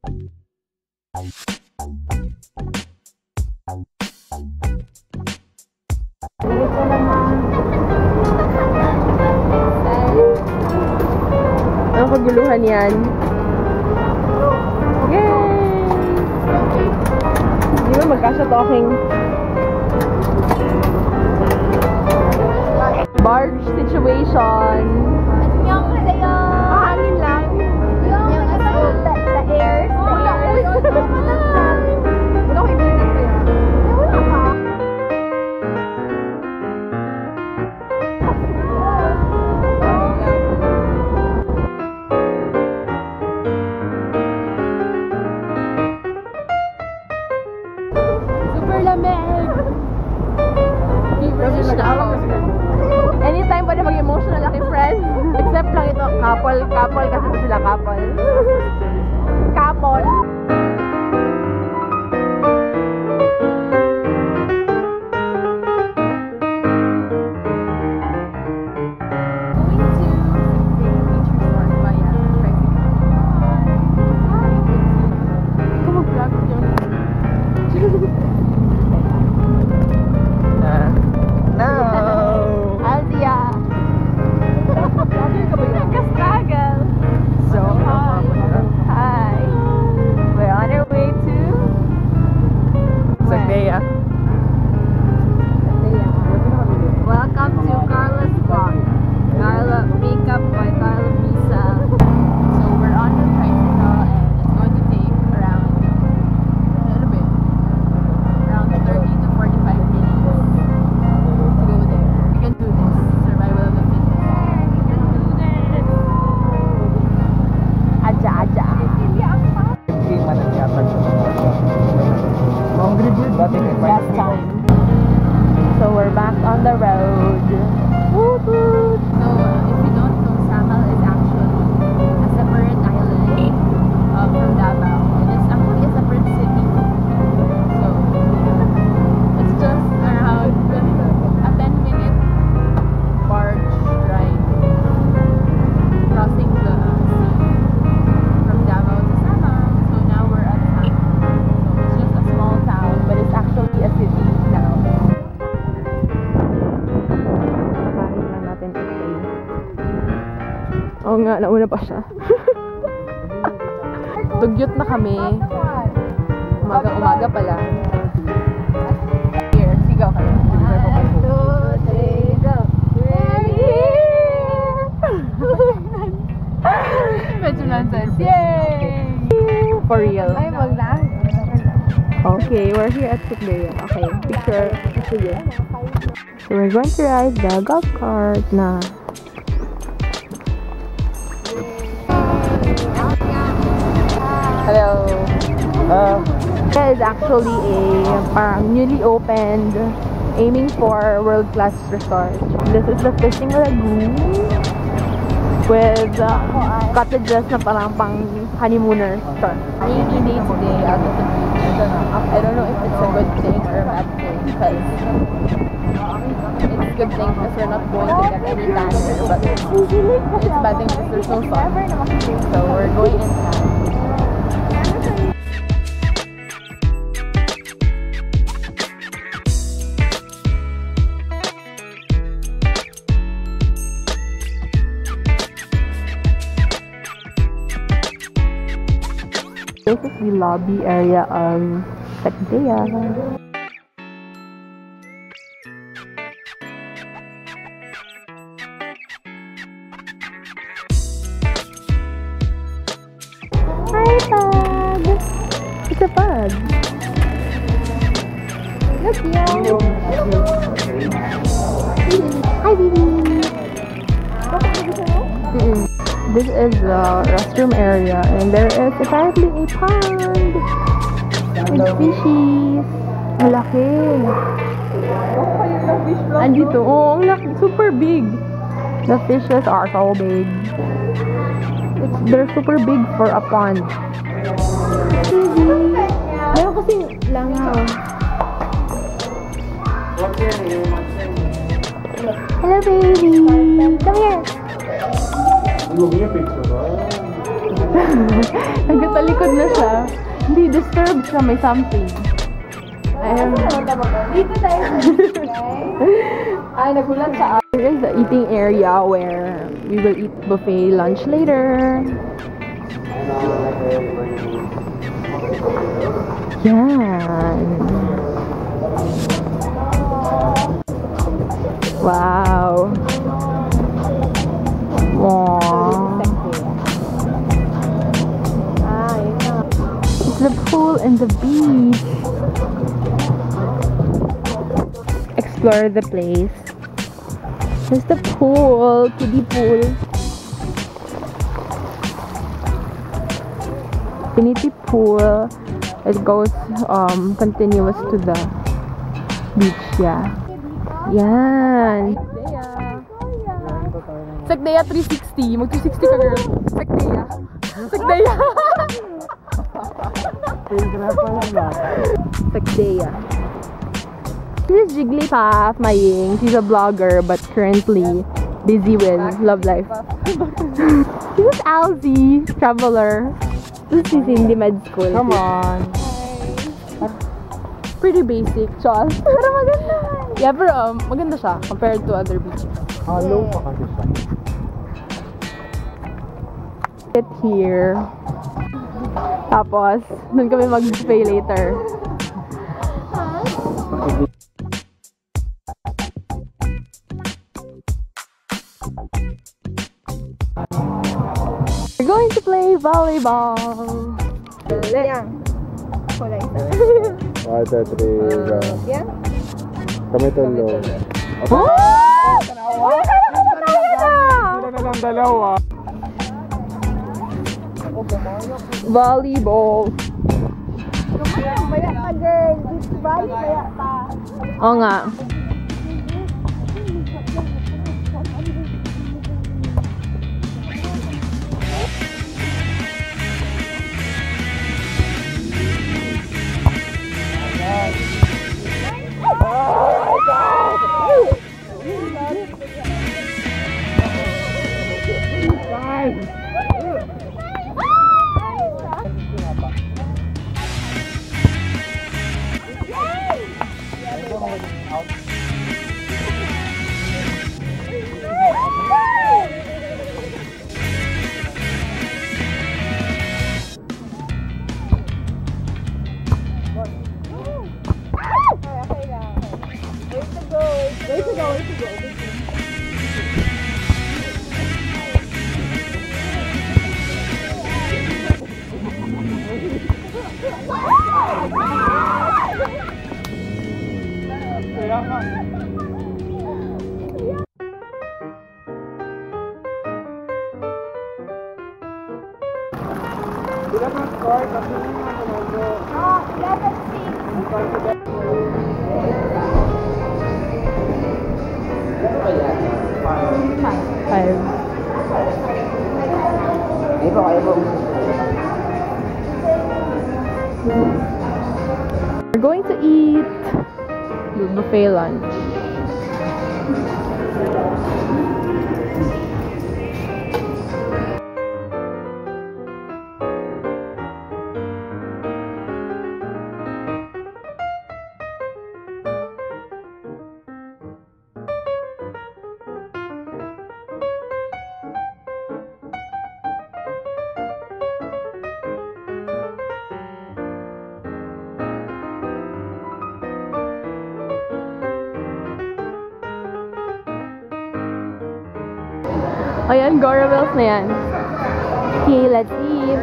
Ang kaguluhan yan. Yay! Di ba magkasya talking? Barge situation. Yung Hangin lang. the air. Wala ko internet pa yan. Wala ka. Super lamig. Anytime pwede mag-emotional laki friend. Except lang ito, couple kasi sila couple. Couple. So we're back on the road. Woot woot. So if you don't know, Samal is actually a separate island from Davao. And it's actually a separate city. So it's just around a 10-minute barge ride crossing the sea from Davao to Samal. So now we're at Samal. So it's just a small town, but it's actually a city now. Oo nga, nauna pa siya. Tugyot na kami. Umaga pa lang. Here, sigaw kayo. 1, 2, 3, go! Medyo nonsense. Yay! For real. Ay, wag na. Okay, we're here at Sukbea. Okay, picture. Sige. So we're going to ride the golf cart na. Hello. It is actually a parang newly opened, aiming for world-class resort. This is the fishing lagoon with cottages na parang pang honeymooners. Rainy day today out of the beach. I don't know if it's a good thing or a bad thing because it's a good thing because we're not going to get any tan here, but it's a bad thing because there's no sun. So we're going inside. This is the lobby area of Sukbea. Hi, pug! It's a pug! Look, yo! Hi, baby! This is the restroom area, and there is apparently a pond with fishies. Malaki. Andito. Oh, ang laki. Super big. The fishes are so big. They're super big for a pond. Baby. Meron kasing langaw. Hello, baby. Come here. Nagkatalikod na siya. Hindi, disturbed siya. May something. Dito tayo. Ay, nagulat sa Here is the eating area where we will eat buffet lunch later. Yan. Wow. Wow. It's the pool and the beach. Explore the place. There's the pool, kiddie pool. Infinity pool. It goes continuous to the beach, yeah. Yan. Sagdaya 360. Mag 360 ka, girl. Sagdaya. Sagdaya. Sagdaya. This is Jigglypuff Maying. She's a vlogger but currently busy with love life. This is Alzi, traveler. This is Cindy Med School. Come on. Pretty basic, Chol. Pero maganda. Yeah, pero maganda siya compared to other beaches. Low pa kasi siya. Get here. Tapos, dun kami mag-buffet later. We're going to play volleyball. Yan. Kulay. 1, 2, 3, go. Yan. Kami tulo. Sila na lang dalawa. Volleyball. Baya ka, girl. Baya ka. Oo nga. Sila na score kasi yung mga komando. 5. We're going to eat the buffet lunch. Ayan, Gorabels na yan. Okay, let's eat.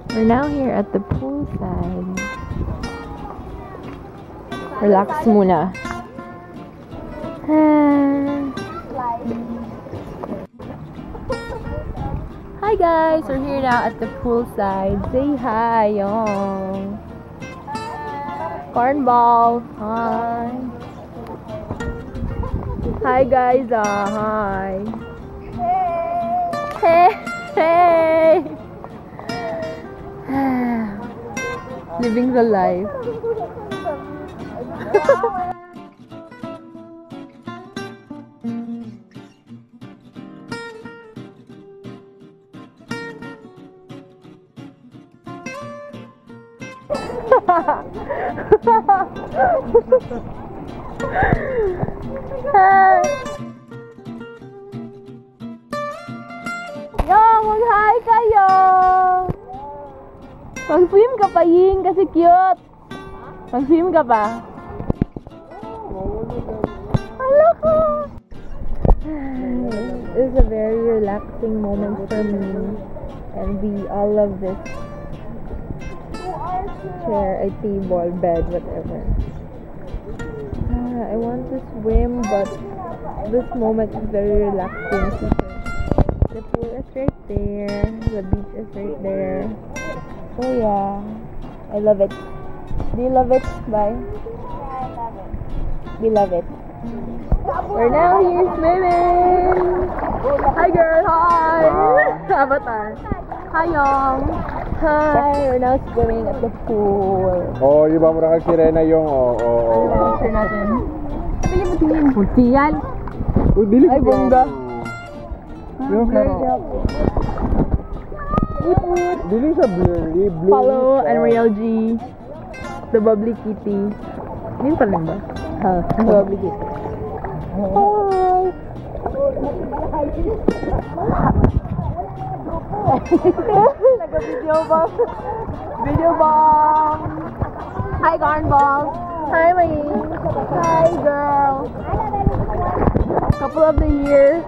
We're now here at the poolside. Relax muna. Hi guys, we're here now at the poolside. Say hi, Yong. Cornball. Hi. Hi guys, hi. Hey, hey. Living the life. Yo, mag-hi kayo! Mag-swim ka pa, Ying, kasi cute. Mag-swim ka pa. Hala ka! This is a very relaxing moment for me. And we all love this chair, a table, bed, whatever. I want to swim, but this moment is very relaxing. The pool is right there, the beach is right there. So yeah, I love it. Do you love it? Bye. I love it. We love it. We're now here swimming. Hi girl, hi. Avatar. Hi Yong. Hi, we're now swimming at the pool. Oh, yung ba mura kang sirena yung Ano picture natin? Sabi mo tingin. Puti yan. Oh, dili Ay, bongga. Yung Blur. dili sa blurry, blue. Follow Unreal G. The Bubbly Kitty. Yun pa lang ba? Ha, the Bubbly Kitty. Hi! Nag-video bomb. Video bomb. Hi, Garnball. Hi, May. Hi, girl. Couple of the year.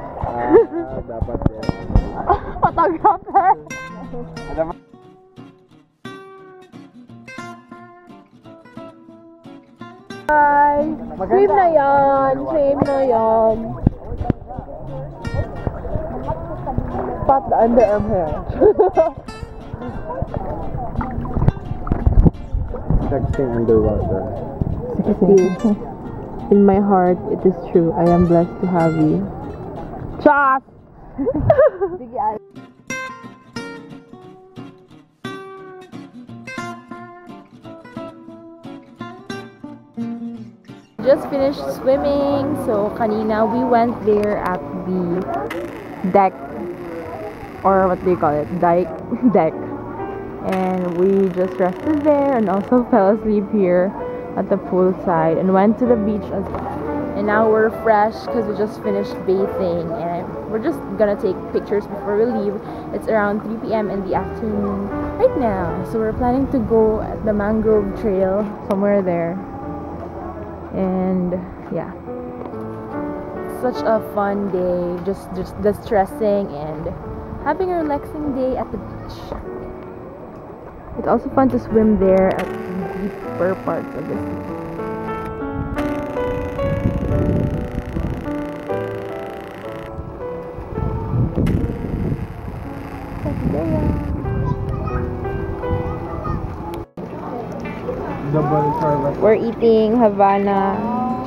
Dapat yan. Photographer. Hi. Swim na yan. Swim na yan. Pat the underarm hair. Texting underwater. In my heart, it is true. I am blessed to have you. Chas! Just finished swimming, so kanina we went there at the deck, or what do you call it, deck, and we just rested there and also fell asleep here at the pool side and went to the beach as well. And now we're fresh because we just finished bathing and we're just gonna take pictures before we leave. It's around 3 p.m. in the afternoon right now, so we're planning to go at the mangrove trail somewhere there. And yeah, such a fun day, just distressing and having a relaxing day at the beach. It's also fun to swim there at the deeper parts of the sea. We're eating Havana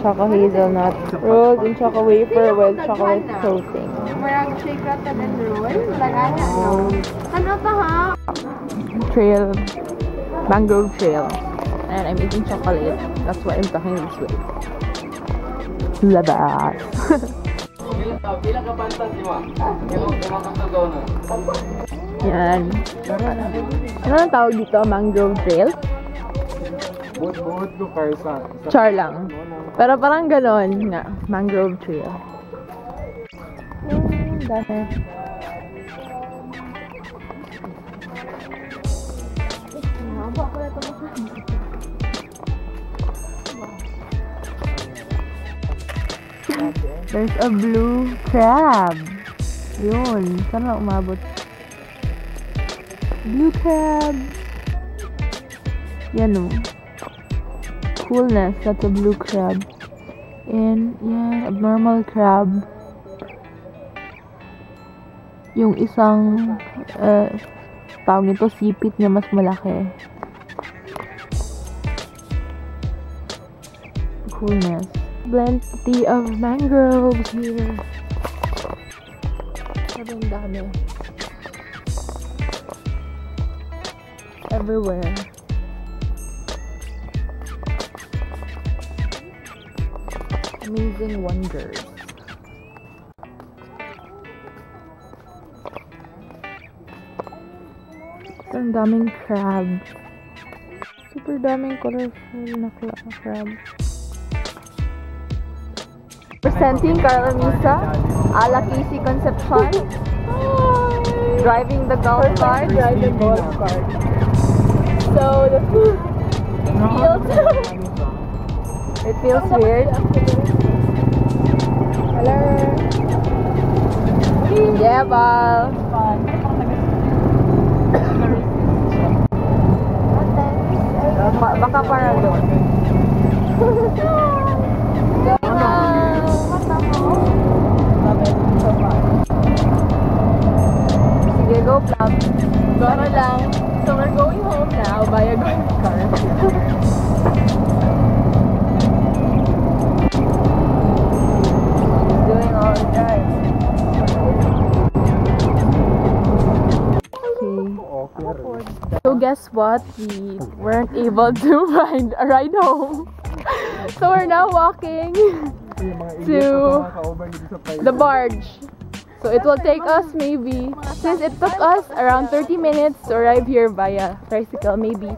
choco hazelnut rolled in choco wafer with chocolate coating. Marang shake rattan and roll. Lagana, no. Ano pa ha? Trail, mangrove trail, and I'm eating chocolate. That's why I'm talking this way. Labas. Yan. Ano ang tawag dito? Mangrove trail? Buot ko karsa. Char lang. Pero parang ganon nga. Mangrove trail. Dami. There's a blue crab. Yun. Saan na umabot? Blue crab. Yan o. Coolness. That's a blue crab. And yan, abnormal crab. Yung isang tawag nito, sipit niya mas malaki. Coolness. Plenty of mangroves here. Ang dami. Everywhere. Amazing wonders. Ang daming crabs. Super daming colorful na crabs. Presenting Carla Misa, ala Casey Concepcion. Driving the golf cart. Driving the golf cart. So the food, it feels weird. Hello. Yeah, Bal. Baka para doon. Sige, go plug. Gano'n lang. So we're going home now by a golf cart. Doing all the drive. Okay. So guess what? We weren't able to find a ride home. So we're now walking to the barge. So it will take us maybe, since it took us around 30 minutes to arrive here via tricycle, maybe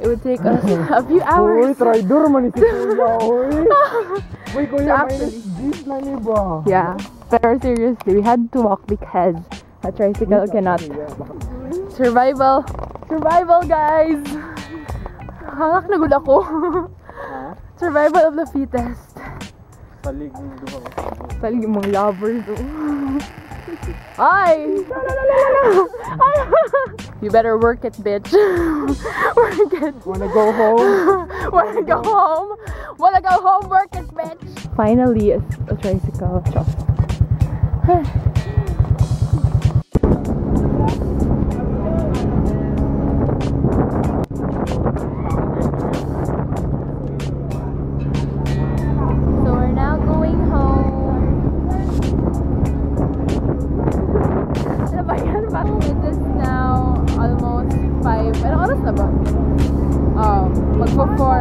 it would take us a few hours. Rider man si Kuya, oy. Uy, Kuya, Actually, minus na ni ba? yeah, pero seriously, we had to walk because a tricycle cannot. Survival, guys. Hangak na gud ako. Survival of the fittest. Salig ng duha. Salig mong lovers. Ay! You better work it, bitch. Work it. Wanna go home? Wanna go home? Wanna go home? Work it, bitch. Finally, a tricycle shop.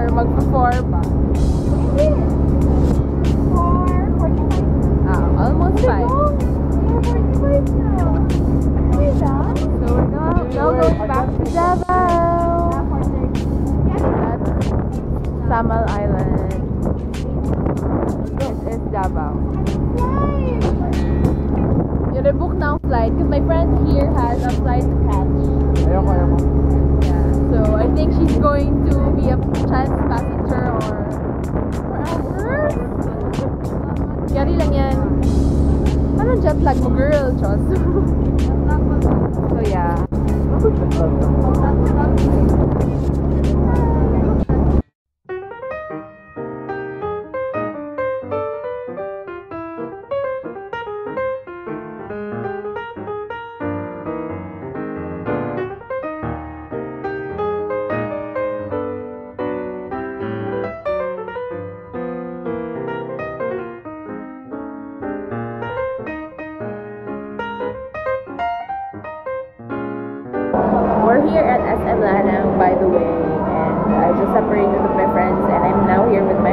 Magpo-4 pa. Almost 5. So we're now going back to Davao. That's Samal Island. This is Davao. You rebook now flight because my friend here has a flight to catch. Ayoko. So I think she's going to be a chance passenger or forever. Yari lang yan. Ano jet lag mo, girl? Chos. So yeah. We're here at SM Lanang, by the way, and I just separated with my friends, and I'm now here with my